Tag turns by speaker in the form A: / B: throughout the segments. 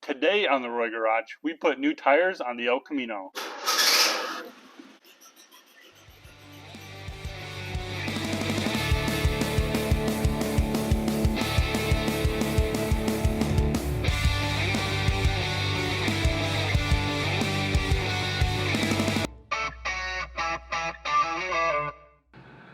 A: Today on the Roy Garage, we put new tires on the El Camino.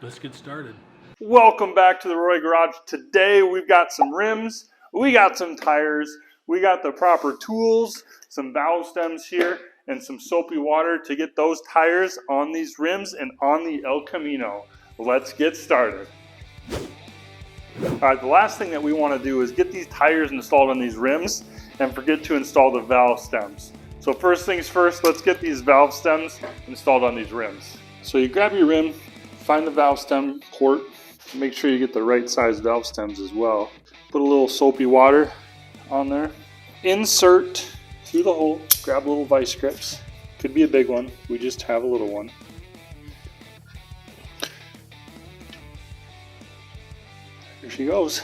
B: Let's get started.
A: Welcome back to the Roy Garage. Today we've got some rims, we got some tires, we got the proper tools, some valve stems here, and some soapy water to get those tires on these rims and on the El Camino. Let's get started. Alright, the last thing that we want to do is get these tires installed on these rims and forget to install the valve stems. So first things first, let's get these valve stems installed on these rims. So you grab your rim, find the valve stem port, make sure you get the right size valve stems as well. Put a little soapy water on there. Insert through the hole, grab little vice grips. Could be a big one, we just have a little one. Here she goes.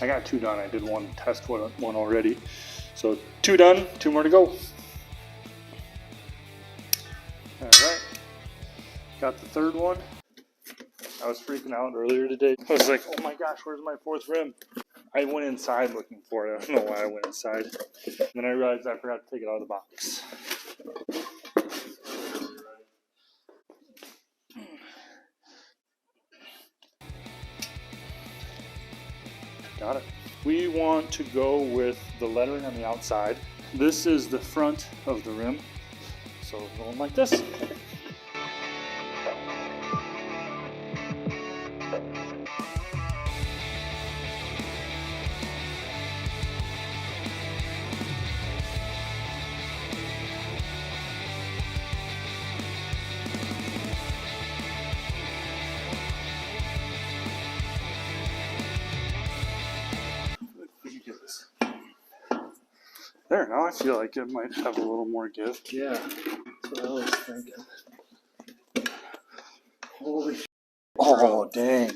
A: I got 2 done, I did one test one already. So 2 done, 2 more to go. Alright, got the 3rd one. I was freaking out earlier today. I was like, oh my gosh, where's my 4th rim? I went inside looking for it. I don't know why I went inside. And then I realized I forgot to take it out of the box. Got it. We want to go with the lettering on the outside. This is the front of the rim. So going like this. There, now I feel like it might have a little more give.
B: Yeah, that's what I was thinking. Holy shit.
A: Oh, dang.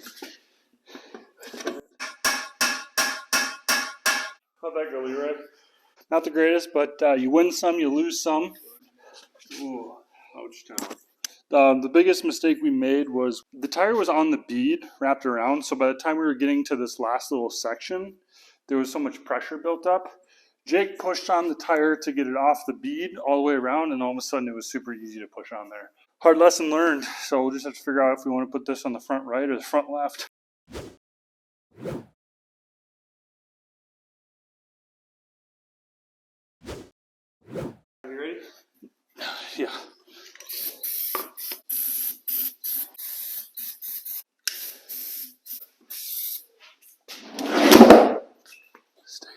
A: How'd that go, Leroy? Not the greatest, but you win some, you lose some. Ooh, ouch down. The biggest mistake we made was the tire was on the bead wrapped around, so by the time we were getting to this last little section, there was so much pressure built up. Jake pushed on the tire to get it off the bead all the way around, and all of a sudden it was super easy to push on there. Hard lesson learned, so we'll just have to figure out if we want to put this on the front right or the front left. You ready? Yeah. Stay.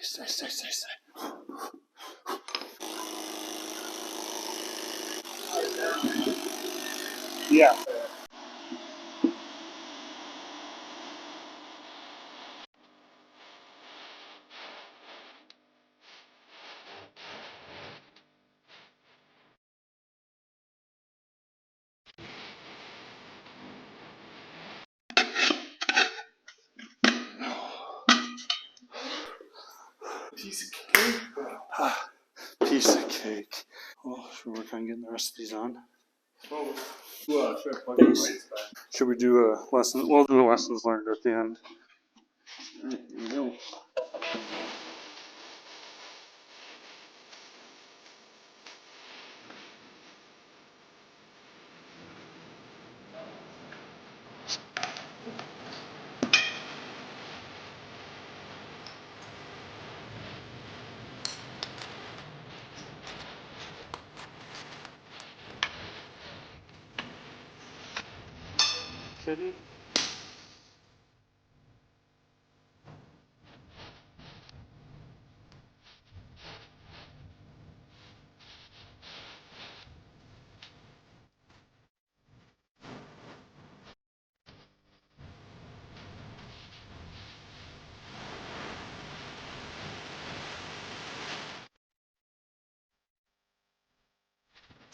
A: Yeah.
B: Piece of cake, bro.
A: Piece of cake. Well, should we work on getting the rest of these on?
B: Oh, well, should I plug the lights back?
A: Should we do a lesson? We'll do the lessons learned at the end.
B: Here we go.
A: Kidding?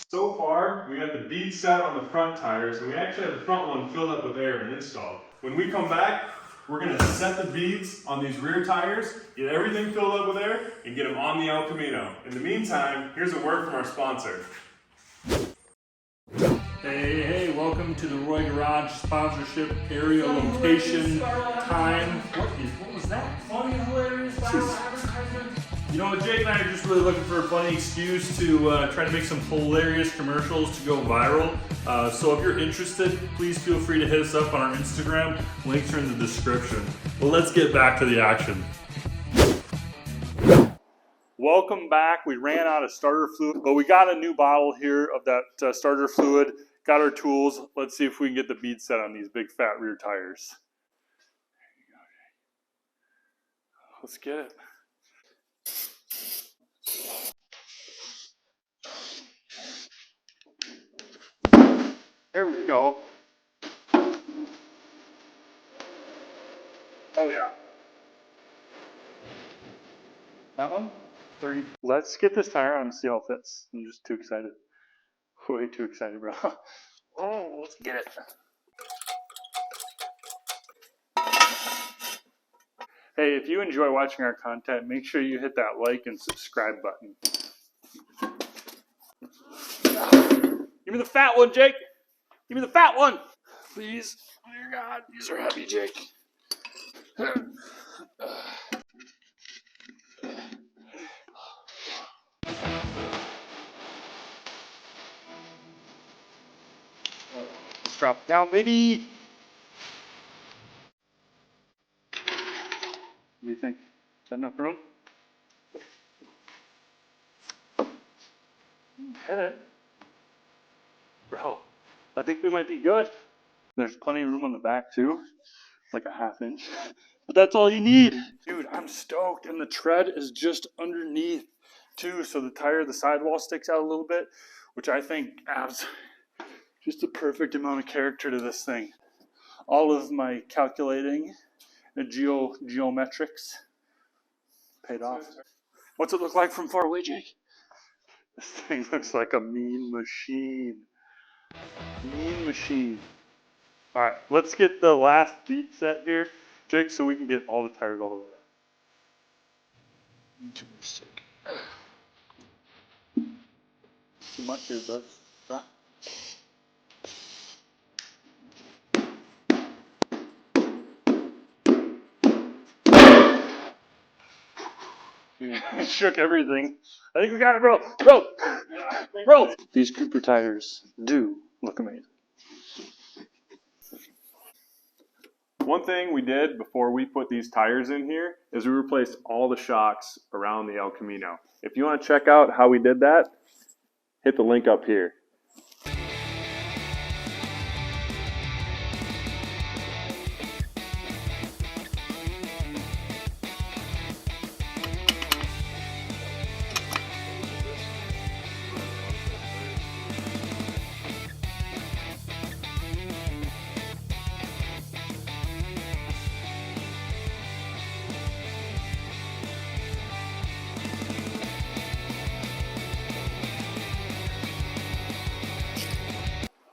C: So far, we got the bead set on the front tires, and we actually have the front one filled up with air and installed. When we come back, We're gonna set the beads on these rear tires, get everything filled up with air, and get them on the El Camino. In the meantime, here's a word from our sponsor. Hey, welcome to the Roy Garage sponsorship area location time. What was that? Funny, hilarious, viral advertisement. You know what, Jake and I are just really looking for a funny excuse to try to make some hilarious commercials to go viral. So if you're interested, please feel free to hit us up on our Instagram. Links are in the description. Well, let's get back to the action.
A: Welcome back. We ran out of starter fluid, but we got a new bottle here of that starter fluid. Got our tools. Let's see if we can get the bead set on these big fat rear tires. Let's get it. There we go. Oh yeah. That one? 30. Let's get this tire on and see how it fits. I'm just too excited. Way too excited, bro. Oh, let's get it. Hey, if you enjoy watching our content, make sure you hit that like and subscribe button. Give me the fat one, Jake. Give me the fat one. Please. Oh, dear God. These are heavy, Jake. Let's drop down, baby. What do you think? Is that enough room? Hit it. Bro, I think we might be good. There's plenty of room on the back, too. Like a ½ inch. But that's all you need. Dude, I'm stoked. And the tread is just underneath, too. So the tire, the sidewall sticks out a little bit, which I think adds just the perfect amount of character to this thing. All of my calculating and geometrics paid off. What's it look like from far away, Jake? This thing looks like a mean machine. Mean machine. All right, let's get the last beat set here, Jake, so we can get all the tires all the way. Too sick. Too much here, bud. Huh? It shook everything. I think we got it, bro. Bro. These Cooper tires do look amazing.
C: One thing we did before we put these tires in here is we replaced all the shocks around the El Camino. If you want to check out how we did that, hit the link up here.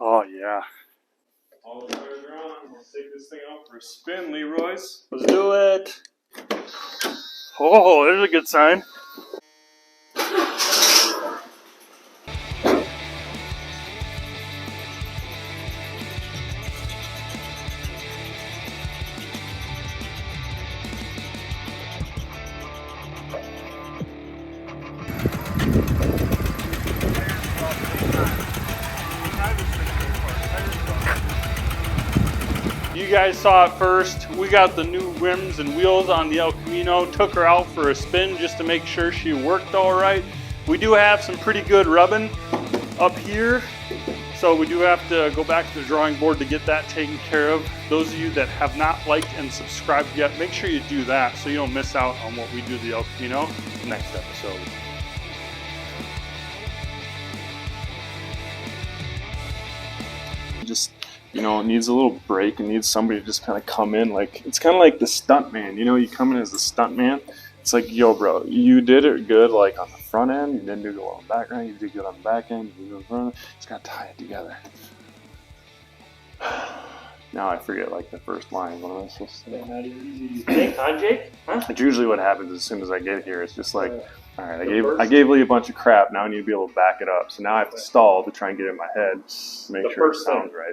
A: Oh, yeah.
C: All the tires are on. Let's take this thing out for a spin, Leroy's.
A: Let's do it. Oh, there's a good sign. You guys saw it first. We got the new rims and wheels on the El Camino. Took her out for a spin just to make sure she worked all right. We do have some pretty good rubbing up here, so we do have to go back to the drawing board to get that taken care of. Those of you that have not liked and subscribed yet, make sure you do that so you don't miss out on what we do to the El Camino next episode.
C: Just, you know, it needs a little break. It needs somebody to just kind of come in. Like, it's kind of like the stunt man. You know, you come in as the stunt man. It's like, yo, bro, you did it good, like, on the front end. You didn't do good on the back end. You did good on the back end. You did good on the front end. Just got to tie it together.
D: Now I forget like the first line. What am I supposed to say?
B: Not even easy. You think, huh, Jake? Huh?
D: It's usually what happens as soon as I get here. It's just like, all right,
B: The
D: I gave Lee a bunch of crap. Now I need to be able to back it up. So now I have to stall to try and get it in my head, to make
B: The
D: sure it
B: first thing.
D: sounds right.